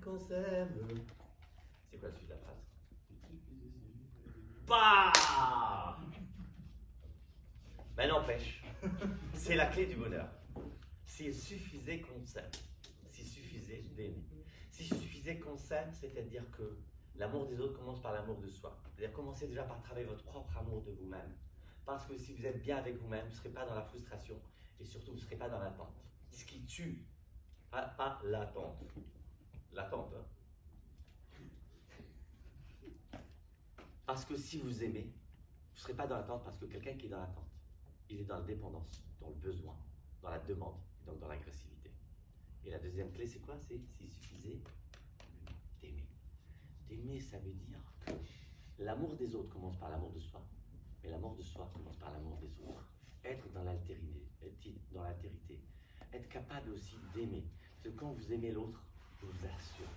qu'on s'aime. C'est quoi la suite de la phrase? Bah! Mais n'empêche, c'est la clé du bonheur. S'il suffisait qu'on s'aime, s'il suffisait d'aimer, s'il suffisait qu'on s'aime, c'est-à-dire que l'amour des autres commence par l'amour de soi. C'est-à-dire commencez déjà par travailler votre propre amour de vous-même. Parce que si vous êtes bien avec vous-même, vous ne serez pas dans la frustration et surtout vous ne serez pas dans l'attente. Ce qui tue, pas l'attente. L'attente, hein. Parce que si vous aimez, vous ne serez pas dans l'attente parce que quelqu'un qui est dans l'attente, il est dans la dépendance, dans le besoin, dans la demande, donc dans l'agressivité. Et la deuxième clé, c'est quoi? C'est s'il suffisait d'aimer. D'aimer, ça veut dire que l'amour des autres commence par l'amour de soi, mais l'amour de soi commence par l'amour des autres. Être dans l'altérité, être capable aussi d'aimer. Parce que quand vous aimez l'autre, je vous assure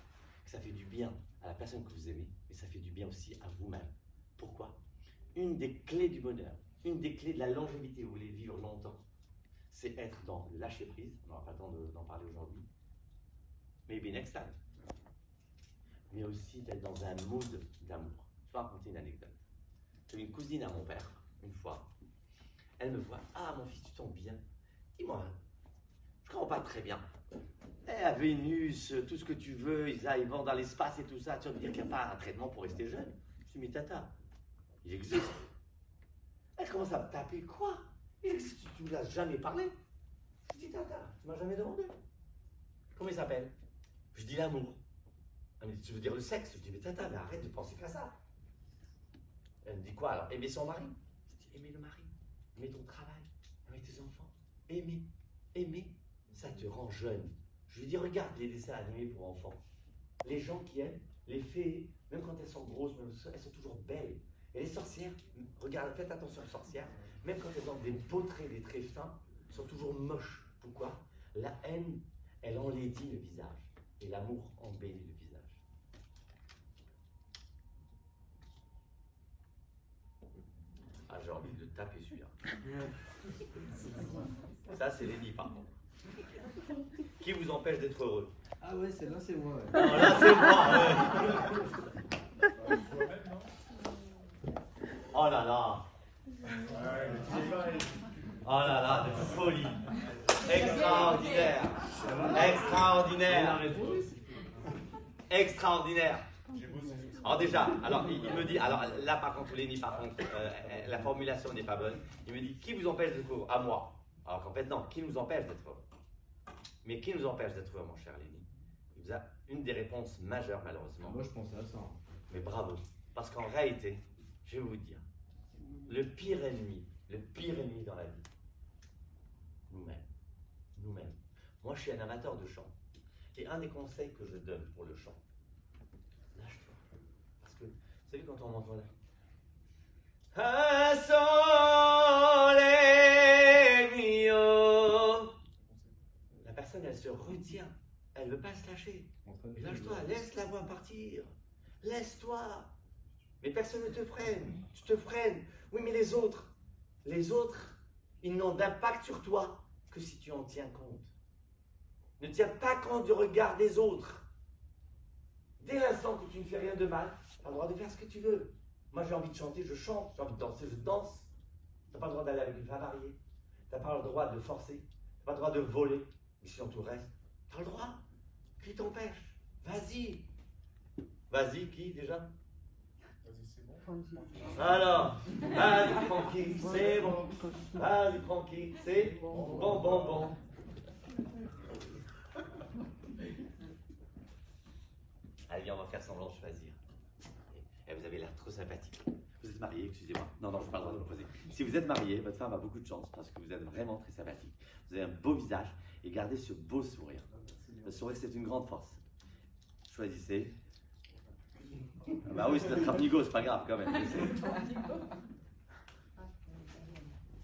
que ça fait du bien à la personne que vous aimez, mais ça fait du bien aussi à vous-même. Pourquoi? Une des clés du bonheur, une des clés de la longévité, vous voulez vivre longtemps, c'est être dans le lâcher-prise. On n'aura pas le temps d'en parler aujourd'hui. Maybe next time. Mais aussi d'être dans un mood d'amour. Je vais raconter une anecdote. J'avais une cousine à mon père, une fois. Elle me voit. Ah, mon fils, tu tombes bien. Dis-moi, je ne comprends pas très bien. Eh, Vénus, tout ce que tu veux, ils vont dans l'espace et tout ça. Tu vas me dire qu'il n'y a pas un traitement pour rester jeune. Je lui dis, mais tata, il existe. Elle commence à me taper. Quoi? Il existe, tu ne me l'as jamais parlé. Je dis, tata, tu ne m'as jamais demandé. Comment il s'appelle? Je dis l'amour. Elle me dit, tu veux dire le sexe? Je dis, mais tata, mais arrête de penser qu'à ça. Elle me dit quoi alors? Aimer son mari? Je dis, aimer le mari, aimer ton travail, aimer tes enfants. Aimer, ça te rend jeune. Je lui dis, regarde les dessins animés pour enfants. Les gens qui aiment, les fées, même quand elles sont grosses, elles sont toujours belles. Et les sorcières, regarde, faites attention aux sorcières, même quand elles ont des beaux traits, des traits fins, elles sont toujours moches. Pourquoi? La haine, elle enlaidit le visage. Et l'amour embellit le visage. Ah, j'ai envie de taper celui-là. Ça, c'est Lenny, par contre. Qui vous empêche d'être heureux? Ah ouais, celle-là, c'est moi. Ouais. Non, là, c'est moi. Oh là là. Oh là là, de folie. Extraordinaire. Extraordinaire. Extraordinaire. Alors déjà, alors il me dit, alors là par contre, Lenny, par contre, la formulation n'est pas bonne. Il me dit, qui vous empêche d'être heureux? À moi. Alors qu'en fait, non, qui nous empêche d'être heureux? Mais qui nous empêche d'être heureux, mon cher Lenny? Il vous a une des réponses majeures, malheureusement. Moi, je pensais à ça. Mais bravo. Parce qu'en réalité, je vais vous dire, le pire ennemi dans la vie, nous-mêmes. Nous-mêmes. Moi, je suis un amateur de chant. Et un des conseils que je donne pour le chant, lâche-toi. Parce que, vous savez, quand on m'entend là, un sole mio, la personne, elle se retient. Elle ne veut pas se lâcher. Lâche-toi, laisse la voix partir. Laisse-toi. Mais personne ne te freine. Tu te freines. Oui, mais les autres, ils n'ont d'impact sur toi que si tu en tiens compte. Ne tiens pas compte du regard des autres. Dès l'instant que tu ne fais rien de mal, tu as le droit de faire ce que tu veux. Moi, j'ai envie de chanter, je chante. J'ai envie de danser, je danse. Tu n'as pas le droit d'aller avec une femme mariée. Tu n'as pas le droit de forcer. Tu n'as pas le droit de voler. Mais sinon, tout reste. Tu as le droit. Qui t'empêche? Vas-y. Vas-y, qui déjà? Vas-y, c'est bon. Alors, vas-y, tranquille, c'est bon. Vas-y, tranquille, c'est bon. Allez, viens, on va faire semblant de choisir. Et vous avez l'air trop sympathique. Vous êtes marié, excusez-moi. Non, je n'ai pas le droit de vous poser. Si vous êtes marié, votre femme a beaucoup de chance parce que vous êtes vraiment très sympathique. Vous avez un beau visage et gardez ce beau sourire. Le sourire, c'est une grande force. Choisissez. Ah bah oui, c'est notre amigo, c'est pas grave quand même.